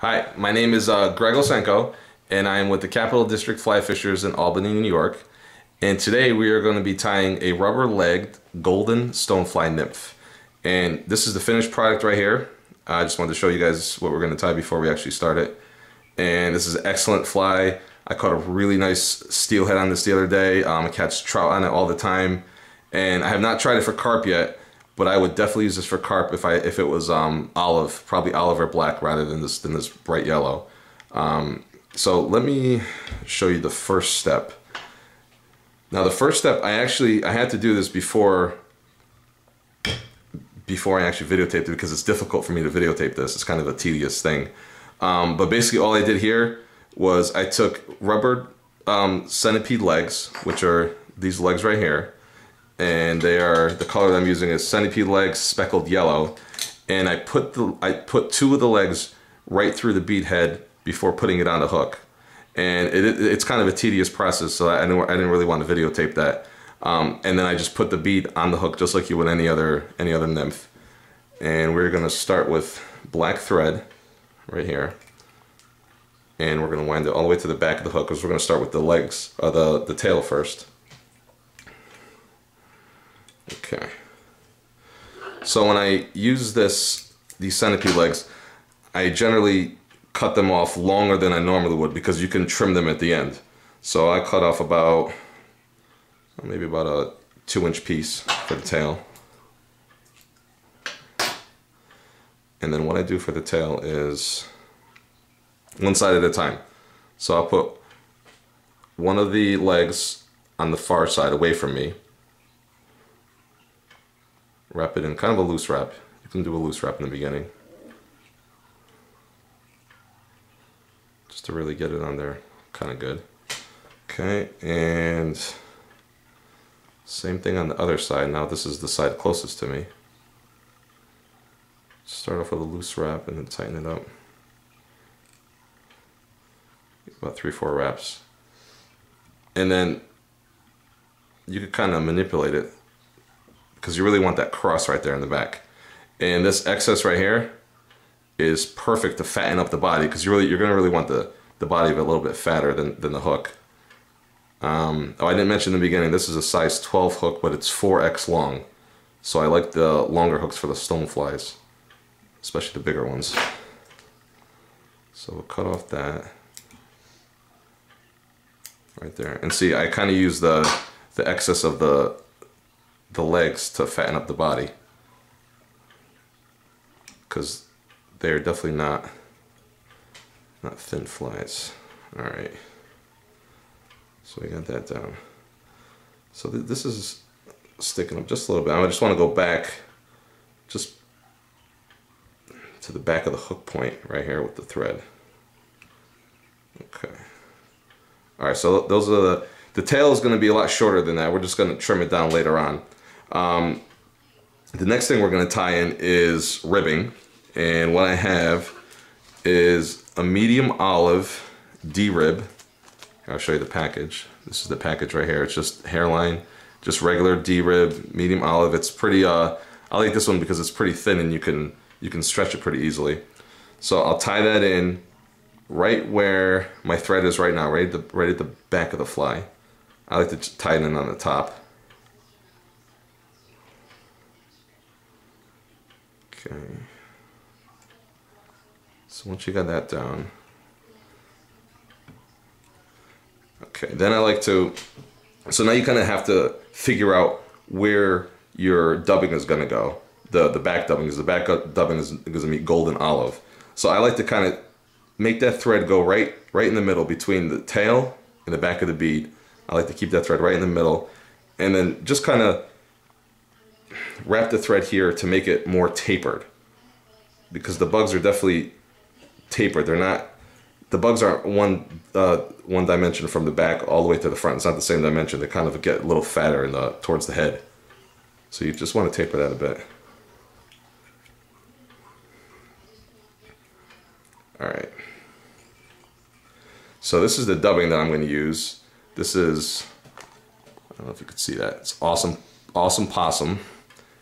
Hi, my name is Greg Osenko, and I am with the Capital District Fly Fishers in Albany, New York. And today we are going to be tying a rubber-legged golden stonefly nymph. And this is the finished product right here. I just wanted to show you guys what we're going to tie before we actually start it. And this is an excellent fly. I caught a really nice steelhead on this the other day. I catch trout on it all the time. And I have not tried it for carp yet, but I would definitely use this for carp if it was olive, probably olive or black rather than this bright yellow. So let me show you the first step. Now the first step, I had to do this before I actually videotaped it because it's difficult for me to videotape this. It's kind of a tedious thing. But basically all I did here was I took rubber centipede legs, which are these legs right here. And the color that I'm using is centipede legs, speckled yellow. And I put two of the legs right through the bead head before putting it on the hook. And it's kind of a tedious process, so I didn't really want to videotape that. And then I just put the bead on the hook just like you would any other nymph. And we're gonna start with black thread right here. And we're gonna wind it all the way to the back of the hook because we're gonna start with the legs, the tail first. Okay. So when I use these centipede legs, I generally cut them off longer than I normally would because you can trim them at the end. So I cut off maybe about a 2-inch piece for the tail. And then what I do for the tail is one side at a time. So I'll put one of the legs on the far side away from me. Wrap it in kind of a loose wrap. You can do a loose wrap in the beginning, just to really get it on there kind of good. Okay, and same thing on the other side. Now this is the side closest to me. Start off with a loose wrap and then tighten it up. About 3-4 wraps. And then you can kind of manipulate it because you really want that cross right there in the back. And this excess right here is perfect to fatten up the body because you're gonna really want the body of it a little bit fatter than the hook. Oh, I didn't mention in the beginning, this is a size 12 hook, but it's 4X long. So I like the longer hooks for the stoneflies, especially the bigger ones. So we'll cut off that right there. And see, I kind of use the excess of the legs to fatten up the body because they're definitely not thin flies. All right, so we got that down. So this is sticking up just a little bit. I just want to go back just to the back of the hook point right here with the thread. Okay. All right, so those are the tail is going to be a lot shorter than that. We're just going to trim it down later on. The next thing we're going to tie in is ribbing, and what I have is a medium olive D-rib. I'll show you the package. This is the package right here. It's just hairline, just regular D-rib, medium olive. It's pretty. I like this one because it's pretty thin and you can stretch it pretty easily. So I'll tie that in right where my thread is right now, right at the back of the fly. I like to tie it in on the top. Okay, so once you got that down, okay, then I like to, so now you kind of have to figure out where your dubbing is going to go. The back dubbing is going to be golden olive. So I like to kind of make that thread go right in the middle between the tail and the back of the bead. I like to keep that thread right in the middle, and then just kind of wrap the thread here to make it more tapered, because the bugs are definitely tapered. The bugs aren't one dimension from the back all the way to the front. It's not the same dimension. They kind of get a little fatter towards the head. So you just want to taper that a bit. All right. So this is the dubbing that I'm going to use. This is, I don't know if you could see that. It's awesome Possum.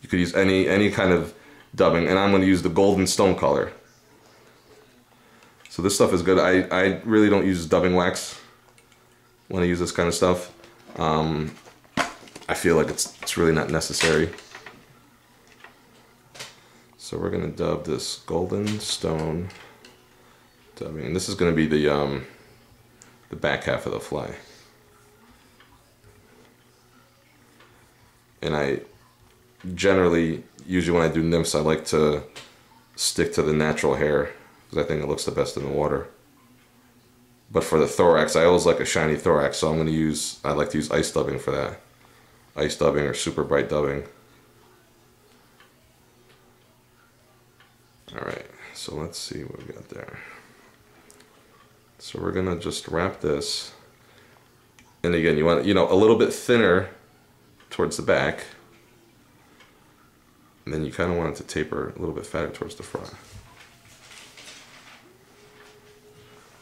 You could use any kind of dubbing, and I'm going to use the golden stone color. So this stuff is good. I really don't use dubbing wax when I use this kind of stuff. I feel like it's really not necessary. So we're gonna dub this golden stone dubbing. And this is gonna be the back half of the fly. And I generally, usually when I do nymphs, I like to stick to the natural hair because I think it looks the best in the water. But for the thorax, I always like a shiny thorax, so I like to use ice dubbing for that. Ice dubbing or super bright dubbing. Alright, so let's see what we got there. So we're gonna just wrap this. And again, you want, a little bit thinner towards the back. And then you kind of want it to taper a little bit fatter towards the front.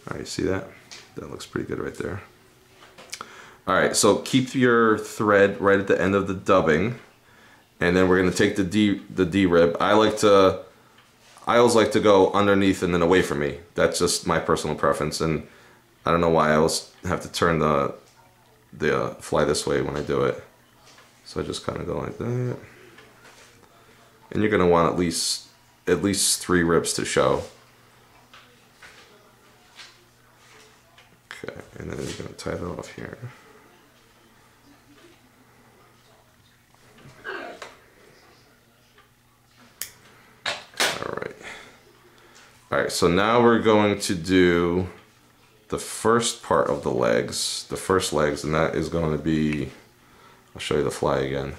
Alright, you see that? That looks pretty good right there. Alright, so keep your thread right at the end of the dubbing. And then we're going to take the D rib. I always like to go underneath and then away from me. That's just my personal preference. And I don't know why I always have to turn the fly this way when I do it. So I just kind of go like that. And you're going to want at least 3 ribs to show. Okay, and then you're going to tie that off here. Alright, so now we're going to do the first part of the legs, the first legs, and that is going to be, I'll show you the fly again.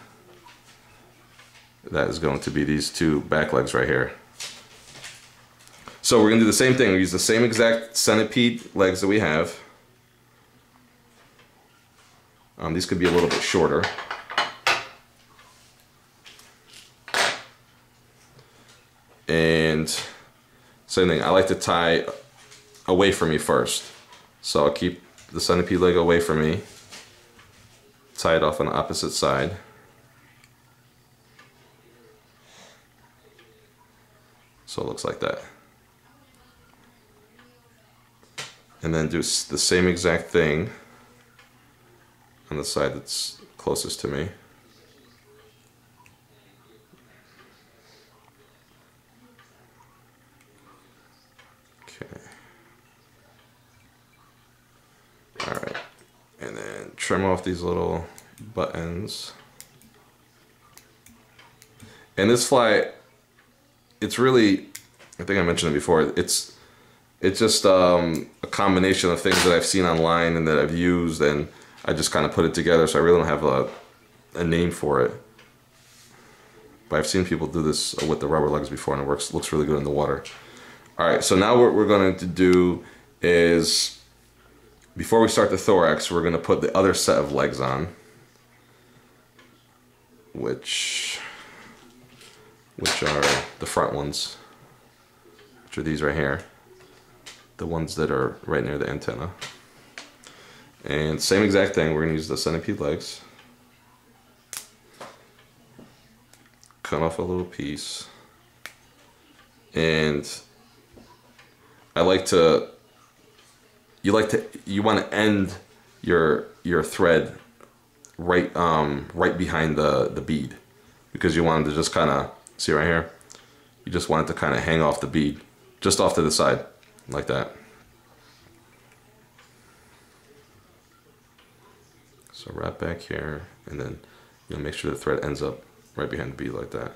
That is going to be these 2 back legs right here. So we're going to do the same thing. We use the same exact centipede legs that we have. These could be a little bit shorter. And same thing, I like to tie away from me first. So I'll keep the centipede leg away from me, tie it off on the opposite side. So it looks like that. And then do the same exact thing on the side that's closest to me. Okay. Alright. And then trim off these little butt ends. And this fly, it's really, I think I mentioned it before, it's just a combination of things that I've seen online and that I've used, and I just kind of put it together, so I really don't have a name for it. But I've seen people do this with the rubber legs before, and it looks really good in the water. Alright, so now what we're going to do is, before we start the thorax, we're going to put the other set of legs on, which are the front ones, which are these right here, the ones that are right near the antenna. And same exact thing, we're going to use the centipede legs, cut off a little piece, and you want to end your thread right behind the bead, because you want it to just kind of, see right here, you just want it to kind of hang off the bead, just off to the side, like that. So wrap back here, and then make sure the thread ends up right behind the bead like that.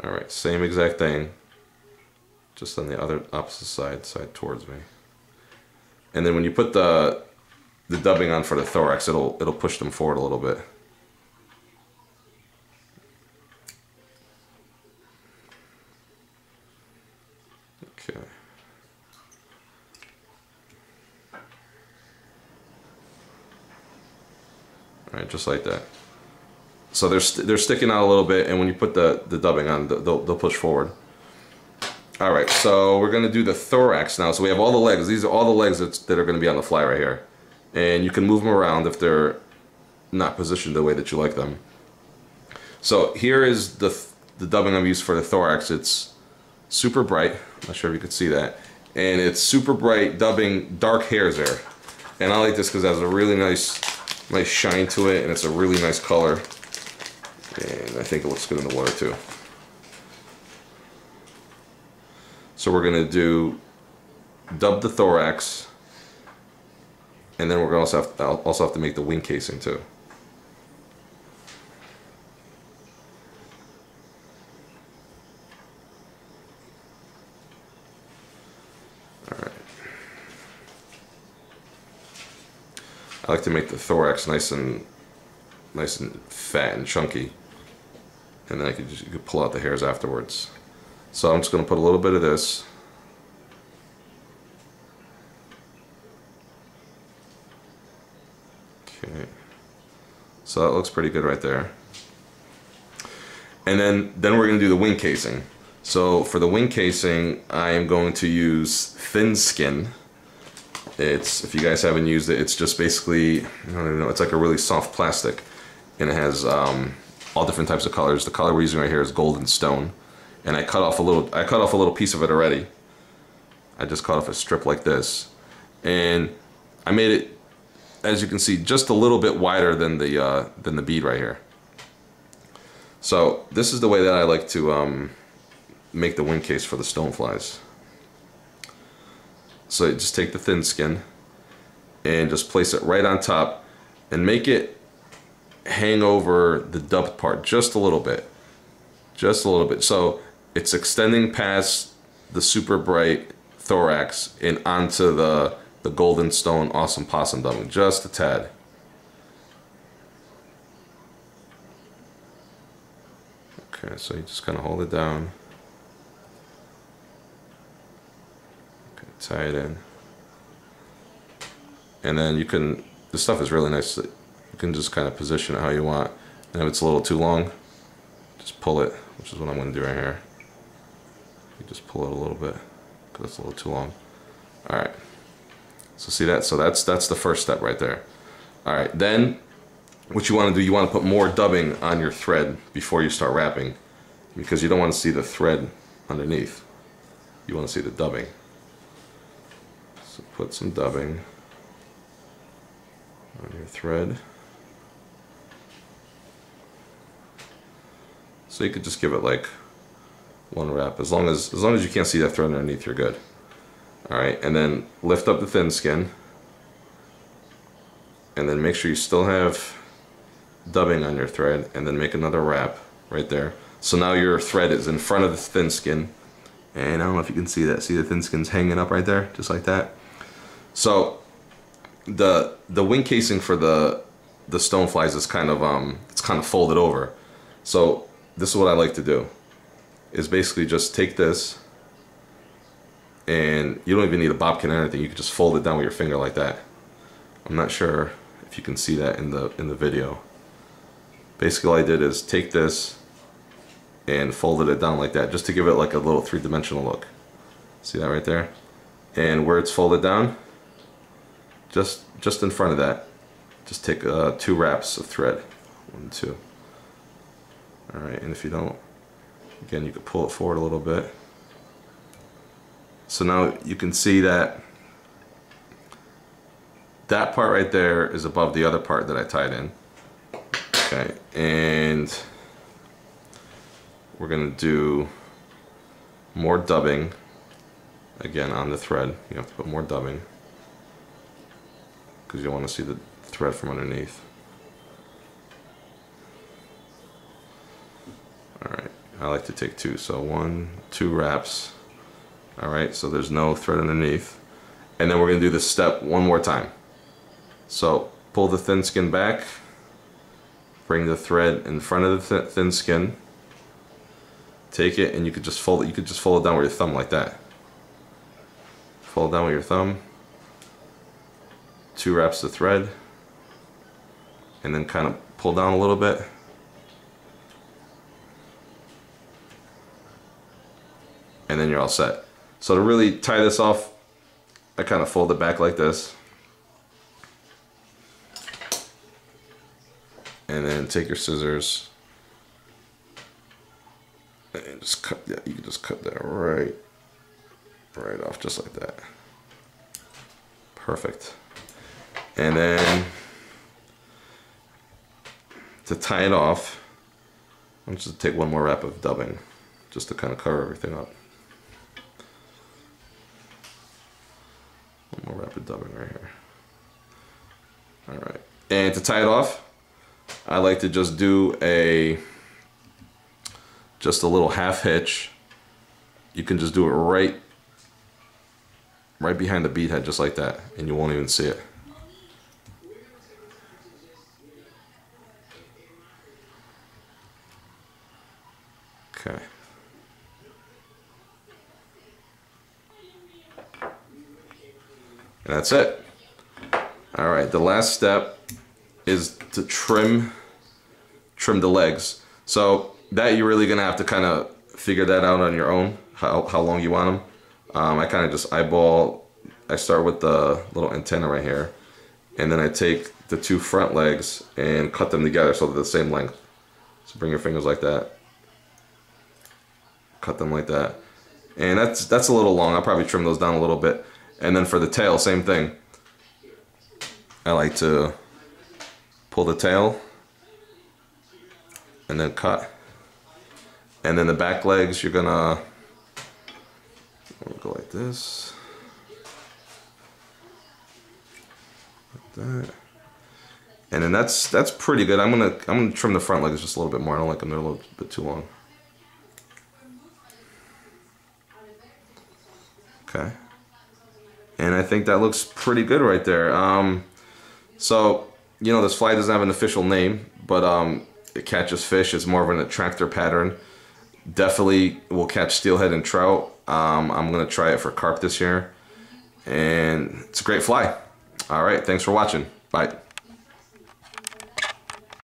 Alright, same exact thing, just on the other opposite side towards me. And then when you put the dubbing on for the thorax, it'll push them forward a little bit. Okay. Alright, just like that. So they're sticking out a little bit, and when you put the dubbing on, they'll push forward. Alright, so we're going to do the thorax now. So we have all the legs. These are all the legs that are going to be on the fly right here. And you can move them around if they're not positioned the way that you like them. So here is the dubbing I'm used for the thorax. It's super bright. I'm not sure if you could see that. And it's super bright dubbing dark hairs there. And I like this because it has a really nice shine to it, and it's a really nice color. And I think it looks good in the water too. So we're gonna dub the thorax, and then we're gonna also have to make the wing casing too. All right. I like to make the thorax nice and fat and chunky, and then you could pull out the hairs afterwards. So I'm just going to put a little bit of this. Okay. So that looks pretty good right there. And then we're going to do the wing casing. So for the wing casing, I am going to use thin skin. If you guys haven't used it, it's just basically, I don't even know, it's like a really soft plastic, and it has all different types of colors. The color we're using right here is golden stone. And I cut off a little piece of it already. I just cut off a strip like this, and I made it, as you can see, just a little bit wider than the bead right here. So this is the way that I like to make the wing case for the stoneflies. So you just take the thin skin and just place it right on top, and make it hang over the dubbed part just a little bit. Just a little bit. So it's extending past the super bright thorax and onto the golden stone awesome possum dubbing, just a tad. Okay, so you just kind of hold it down. Okay, tie it in. And then this stuff is really nice. You can just kind of position it how you want. And if it's a little too long, just pull it, which is what I'm going to do right here. You just pull it a little bit because it's a little too long. All right. So see that? So that's the first step right there. All right. Then what you want to do, you want to put more dubbing on your thread before you start wrapping, because you don't want to see the thread underneath. You want to see the dubbing. So put some dubbing on your thread. So you could just give it like one wrap. As long as you can't see that thread underneath, you're good. All right, and then lift up the thin skin, and then make sure you still have dubbing on your thread, and then make another wrap right there. So now your thread is in front of the thin skin, and I don't know if you can see that. See the thin skin's hanging up right there, just like that. So the wing casing for the stoneflies is kind of it's kind of folded over. So this is what I like to do, is basically just take this, and you don't even need a bobkin or anything. You can just fold it down with your finger like that. I'm not sure if you can see that in the video. Basically all I did is take this and folded it down like that, just to give it like a little three-dimensional look. See that right there? And where it's folded down, just in front of that, just take 2 wraps of thread. 1, 2. Alright, and if you don't, again, you could pull it forward a little bit. So now you can see that that part right there is above the other part that I tied in. Okay, and we're going to do more dubbing again on the thread. You have to put more dubbing because you want to see the thread from underneath. Alright, I like to take 2, so 1, 2 wraps. Alright, so there's no thread underneath. And then we're going to do this step one more time. So pull the thin skin back, bring the thread in front of the thin skin, take it, and you could just fold it. You could just fold it down with your thumb like that. Fold it down with your thumb, 2 wraps of thread, and then kind of pull down a little bit. And then you're all set. So to really tie this off, I kind of fold it back like this. And then take your scissors and just cut. Yeah, you can just cut that right off, just like that. Perfect. And then to tie it off, I'm just take one more wrap of dubbing, just to kind of cover everything up. One more wrap of dubbing right here. All right. And to tie it off, I like to just do just a little half hitch. You can just do it right behind the bead head, just like that, and you won't even see it. Okay. And that's it. All right, the last step is to trim the legs. So that you're really gonna have to kind of figure that out on your own, how long you want them. I kind of just eyeball. I start with the little antenna right here, and then I take the two front legs and cut them together so they're the same length. So bring your fingers like that, cut them like that, and that's a little long. I'll probably trim those down a little bit. And then for the tail, same thing. I like to pull the tail and then cut. And then the back legs, you're gonna go like this, like that. And then that's pretty good. I'm gonna trim the front legs just a little bit more. I don't like them; they're a little bit too long. Okay. And I think that looks pretty good right there. So, you know, this fly doesn't have an official name, but it catches fish. It's more of an attractor pattern. Definitely will catch steelhead and trout. I'm going to try it for carp this year. And it's a great fly. All right, thanks for watching. Bye.